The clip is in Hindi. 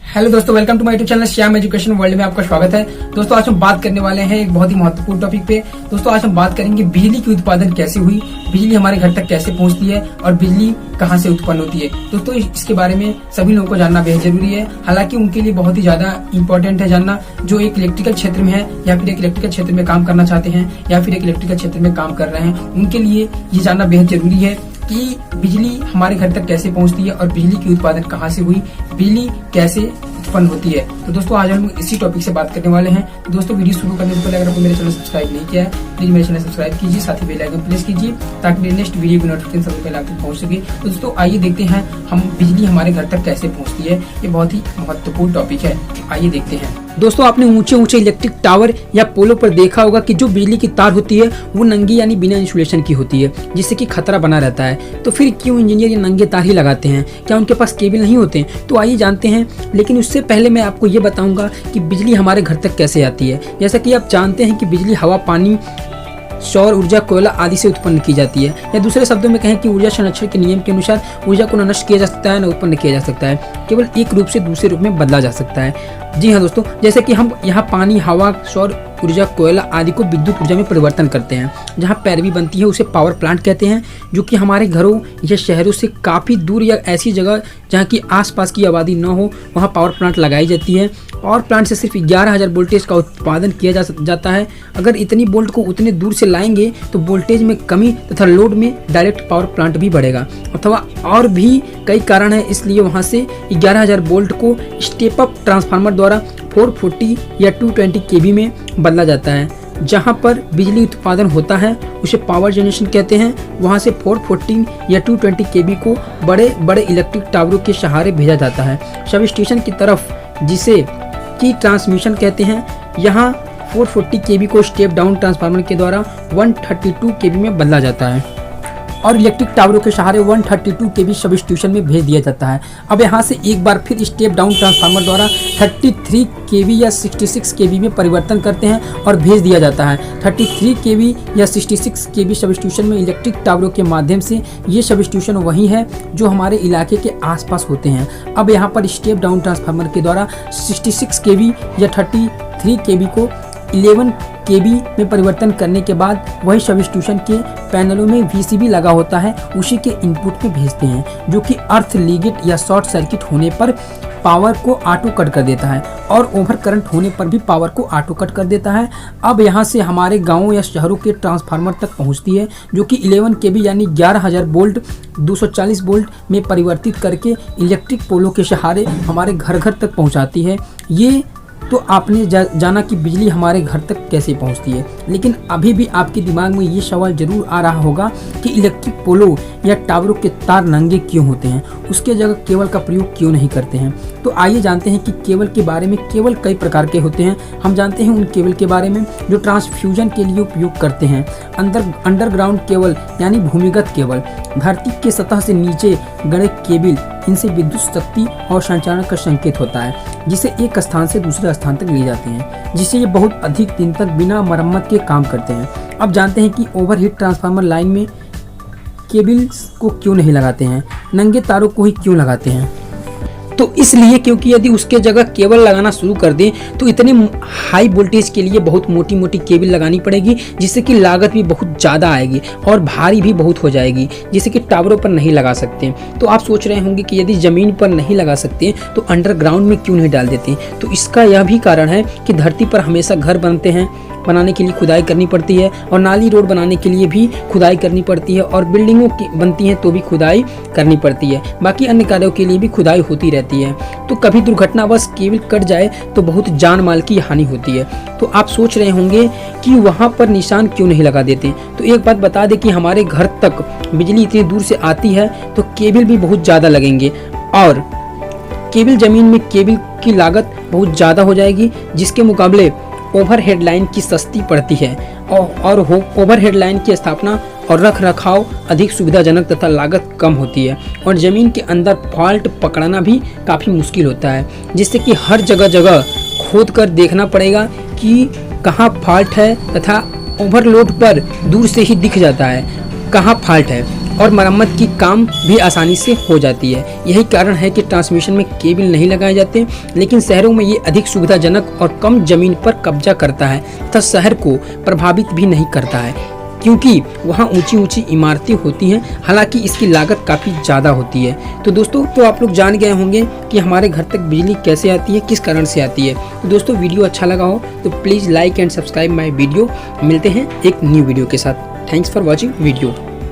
हेलो दोस्तों, welcome to my YouTube channel Shyam education world में आपका स्वागत है। दोस्तों आज हम बात करने वाले हैं एक बहुत ही महत्वपूर्ण टॉपिक पे। दोस्तों आज हम बात करेंगे बिजली की उत्पादन कैसे हुई, बिजली हमारे घर तक कैसे पहुंचती है और बिजली कहां से उत्पन्न होती है। दोस्तों इसके बारे में सभी लोगों को जानना बेहद जरूरी है। हालांकि उनके लिए बहुत ही ज्यादा इंपॉर्टेंट है जानना जो एक इलेक्ट्रिकल क्षेत्र में है या फिर एक इलेक्ट्रिकल क्षेत्र में काम करना चाहते हैं या फिर एक इलेक्ट्रिकल क्षेत्र में काम कर रहे हैं, उनके लिए ये जानना बेहद जरूरी है कि बिजली हमारे घर तक कैसे पहुंचती है और बिजली की उत्पादन कहां से हुई, बिजली कैसे उत्पन्न होती है। तो दोस्तों आज हम इसी टॉपिक से बात करने वाले हैं। तो दोस्तों वीडियो शुरू करने से पहले अगर आपको मेरे चैनल सब्सक्राइब नहीं किया है, प्लीज मेरे चैनल सब्सक्राइब कीजिए, साथ ही बेल आइकन प्रेस कीजिए ताकि मेरे नेक्स्ट वीडियो की नोटिफिकेशन सबसे पहले आप तक पहुंच सके। तो दोस्तों आइए देखते हैं हम बिजली हमारे घर तक कैसे पहुंचती है। ये बहुत ही महत्वपूर्ण टॉपिक है, आइए देखते हैं। दोस्तों आपने ऊंचे ऊंचे इलेक्ट्रिक टावर या पोलों पर देखा होगा कि जो बिजली की तार होती है वो नंगी यानी बिना इंसुलेशन की होती है, जिससे कि खतरा बना रहता है। तो फिर क्यों इंजीनियर ये नंगे तार ही लगाते हैं? क्या उनके पास केबल नहीं होते? तो आइए जानते हैं। लेकिन उससे पहले मैं आपको ये बताऊंगा कि बिजली हमारे घर तक कैसे आती है। जैसा कि आप जानते हैं कि बिजली हवा, पानी, सौर ऊर्जा, कोयला आदि से उत्पन्न की जाती है। या दूसरे शब्दों में कहें कि ऊर्जा संरक्षण के नियम के अनुसार ऊर्जा को न नष्ट किया जा सकता है न उत्पन्न किया जा सकता है, केवल एक रूप से दूसरे रूप में बदला जा सकता है। जी हाँ दोस्तों, जैसे कि हम यहाँ पानी, हवा, सौर ऊर्जा, कोयला आदि को विद्युत ऊर्जा में परिवर्तन करते हैं। जहाँ पैरवी बनती है उसे पावर प्लांट कहते हैं, जो कि हमारे घरों या शहरों से काफ़ी दूर या ऐसी जगह जहाँ की आसपास की आबादी न हो वहाँ पावर प्लांट लगाई जाती है। पावर प्लांट से सिर्फ 11,000 वोल्टेज का उत्पादन किया जाता है। अगर इतनी वोल्ट को उतने दूर से लाएंगे तो वोल्टेज में कमी तथा लोड में डायरेक्ट पावर प्लांट भी बढ़ेगा, अथवा और भी कई कारण है। इसलिए वहाँ से 11,000 वोल्ट को स्टेप अप ट्रांसफार्मर द्वारा 440 या 220 kV में बदला जाता है। जहाँ पर बिजली उत्पादन होता है उसे पावर जनरेशन कहते हैं। वहाँ से 440 या 220 kV को बड़े बड़े इलेक्ट्रिक टावरों के सहारे भेजा जाता है सब स्टेशन की तरफ, जिसे की ट्रांसमिशन कहते हैं। यहाँ 440 kV को स्टेप डाउन ट्रांसफार्मर के द्वारा 132 kV में बदला जाता है और इलेक्ट्रिक टावरों के सहारे 132 kV सब स्टेशन में भेज दिया जाता है। अब यहाँ से एक बार फिर स्टेप डाउन ट्रांसफार्मर द्वारा 33 kV या 66 kV में परिवर्तन करते हैं और भेज दिया जाता है। 33 kV या 66 kV सब स्टेशन में इलेक्ट्रिक टावरों के माध्यम से ये सब स्टेशन वही है जो हमारे इलाके के आसपास होते हैं। अब यहाँ पर स्टेप डाउन ट्रांसफार्मर के द्वारा 66 kV या 33 kV को 11 kV में परिवर्तन करने के बाद वही सब स्टेशन के पैनलों में VCB लगा होता है, उसी के इनपुट में भेजते हैं, जो कि अर्थ लीकेज या शॉर्ट सर्किट होने पर पावर को ऑटो कट कर देता है और ओवर करंट होने पर भी पावर को ऑटो कट कर देता है। अब यहाँ से हमारे गांवों या शहरों के ट्रांसफार्मर तक पहुँचती है, जो कि 11 kV यानी 11,000 वोल्ट 240 वोल्ट में परिवर्तित करके इलेक्ट्रिक पोलों के सहारे हमारे घर घर तक पहुँचाती है। ये तो आपने जाना कि बिजली हमारे घर तक कैसे पहुंचती है। लेकिन अभी भी आपके दिमाग में ये सवाल जरूर आ रहा होगा कि इलेक्ट्रिक पोलो या टावरों के तार नंगे क्यों होते हैं, उसके जगह केबल का प्रयोग क्यों नहीं करते हैं। तो आइए जानते हैं कि केबल के बारे में। केबल कई प्रकार के होते हैं। हम जानते हैं उन केबल के बारे में जो ट्रांसफ्यूजन के लिए उपयोग करते हैं। अंडरग्राउंड केबल यानी भूमिगत केबल, धरती के सतह से नीचे गड़े केबल, इनसे विद्युत शक्ति और संचारण का संकेत होता है, जिसे एक स्थान से दूसरे स्थान तक ले जाते हैं, जिससे ये बहुत अधिक दिन तक बिना मरम्मत के काम करते हैं। अब जानते हैं कि ओवरहेड ट्रांसफार्मर लाइन में केबल्स को क्यों नहीं लगाते हैं, नंगे तारों को ही क्यों लगाते हैं। तो इसलिए क्योंकि यदि उसके जगह केबल लगाना शुरू कर दें तो इतने हाई वोल्टेज के लिए बहुत मोटी मोटी केबल लगानी पड़ेगी, जिससे कि लागत भी बहुत ज़्यादा आएगी और भारी भी बहुत हो जाएगी, जिससे कि टावरों पर नहीं लगा सकते। तो आप सोच रहे होंगे कि यदि ज़मीन पर नहीं लगा सकते तो अंडरग्राउंड में क्यों नहीं डाल देते। तो इसका यह भी कारण है कि धरती पर हमेशा घर बनाने के लिए खुदाई करनी पड़ती है और नाली रोड बनाने के लिए भी खुदाई करनी पड़ती है और बिल्डिंगों की बनती हैं तो भी खुदाई करनी पड़ती है। बाकी अन्य कार्यों के लिए भी खुदाई होती रहती है। तो कभी दुर्घटनावश केबल कट जाए तो बहुत जान माल की हानि होती है। तो आप सोच रहे होंगे कि वहाँ पर निशान क्यों नहीं लगा देते। तो एक बात बता दें कि हमारे घर तक बिजली इतनी दूर से आती है तो केबल भी बहुत ज़्यादा लगेंगे और केबल जमीन में केबल की लागत बहुत ज़्यादा हो जाएगी, जिसके मुकाबले ओवरहेड लाइन की सस्ती पड़ती है और ओवरहेड लाइन की स्थापना और रख रखाव अधिक सुविधाजनक तथा लागत कम होती है और ज़मीन के अंदर फॉल्ट पकड़ना भी काफ़ी मुश्किल होता है, जिससे कि हर जगह खोद कर देखना पड़ेगा कि कहाँ फॉल्ट है तथा ओवरलोड पर दूर से ही दिख जाता है कहाँ फॉल्ट है। और मरम्मत की काम भी आसानी से हो जाती है। यही कारण है कि ट्रांसमिशन में केबल नहीं लगाए जाते, लेकिन शहरों में ये अधिक सुविधाजनक और कम जमीन पर कब्जा करता है तथा शहर को प्रभावित भी नहीं करता है, क्योंकि वहाँ ऊंची ऊंची इमारतें होती हैं। हालांकि इसकी लागत काफ़ी ज़्यादा होती है। तो दोस्तों, तो आप लोग जान गए होंगे कि हमारे घर तक बिजली कैसे आती है, किस कारण से आती है। तो दोस्तों, वीडियो अच्छा लगा हो तो please like and subscribe my video. मिलते हैं एक न्यू वीडियो के साथ। Thanks for watching video.